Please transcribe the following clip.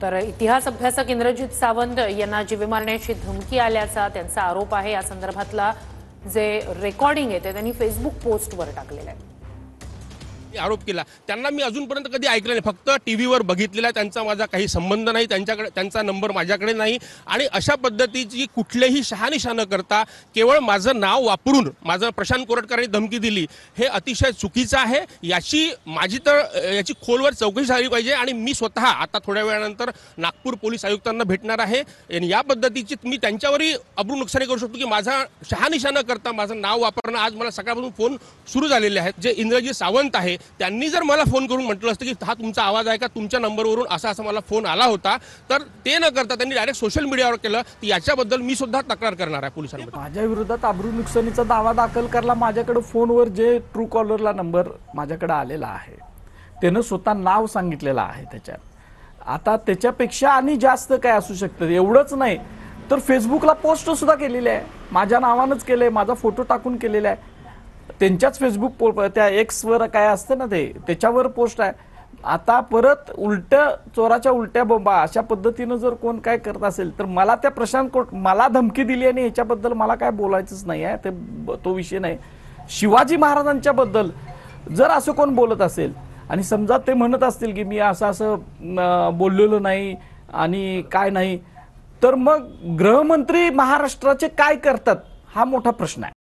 तर इतिहास अभ्यासक इंद्रजित सावंत यांना जीवे मारण्याची धमकी आल्याचा त्यांचा आरोप आहे। या संदर्भातला जे रेकॉर्डिंग आहे ते त्यांनी फेसबुक पोस्टवर टाकलेलं आहे। आरोप केला त्यांना मी अजूनपर्यंत कधी ऐकलं नाही, फक्त टीव्हीवर बघितलेला, त्यांचा माझा काही संबंध नाही, त्यांचा नंबर माझ्याकडे नाही। आणि अशा पद्धतीची कुठलेही शहानिशा न करता केवळ माझं नाव वापरून माझं प्रशांत कोरटकरांनी धमकी दिली, हे अतिशय चुकीचं आहे। याची खोलवर चौकशी झाली पाहिजे आणि मी स्वतः आता थोड्या वेळानंतर नागपूर पोलीस आयुक्तांना भेटणार आहे। या पद्धतीची मी त्यांच्यावरही अब्रू नुकसानी करू शकतो की माझा शहानिशा न करता माझं नाव वापरणं। आज मला सकाळपासून फोन सुरू झालेले आहेत। जे इंद्रजित सावंत आहे त्यांनी जर मला फोन करून म्हटलं असतं की हा तुमचा आवाज आहे का, तुमच्या नंबरवरून असा मला फोन आला होता, तर ते न करता त्यांनी डायरेक्ट सोशल मीडियावर केलं, तर याच्याबद्दल मी सुद्धा तक्रार करणार आहे पोलिसांमध्ये। माझ्या विरोधात अब्रू नुकसानीचा दावा दाखल करला। माझ्याकडे फोनवर जे ट्रू कॉलरला नंबर माझ्याकडे आलेला आहे त्यानं स्वतः नाव सांगितलेलं आहे त्याच्यात। आता त्याच्यापेक्षा आणि जास्त काय असू शकतं, एवढंच नाही तर फेसबुकला पोस्ट सुद्धा केलेली आहे, माझ्या नावानंच केलंय, माझा फोटो टाकून केलेला आहे। त्यांच्याच फेसबुक त्या एक्सवर काय असतं ना त्याच्यावर पोस्ट आहे। आता परत चोराच्या उलट्या बोंबा अशा पद्धतीनं जर कोण काय करत असेल तर मला त्या मला धमकी दिली आणि ह्याच्याबद्दल मला काय बोलायचंच नाही आहे, तो विषय नाही। शिवाजी महाराजांच्या बद्दल जर असं कोण बोलत असेल आणि समजा ते म्हणत असतील की मी असं बोललेलो नाही आणि काय नाही, तर मग गृहमंत्री महाराष्ट्राचे काय करतात हा मोठा प्रश्न आहे।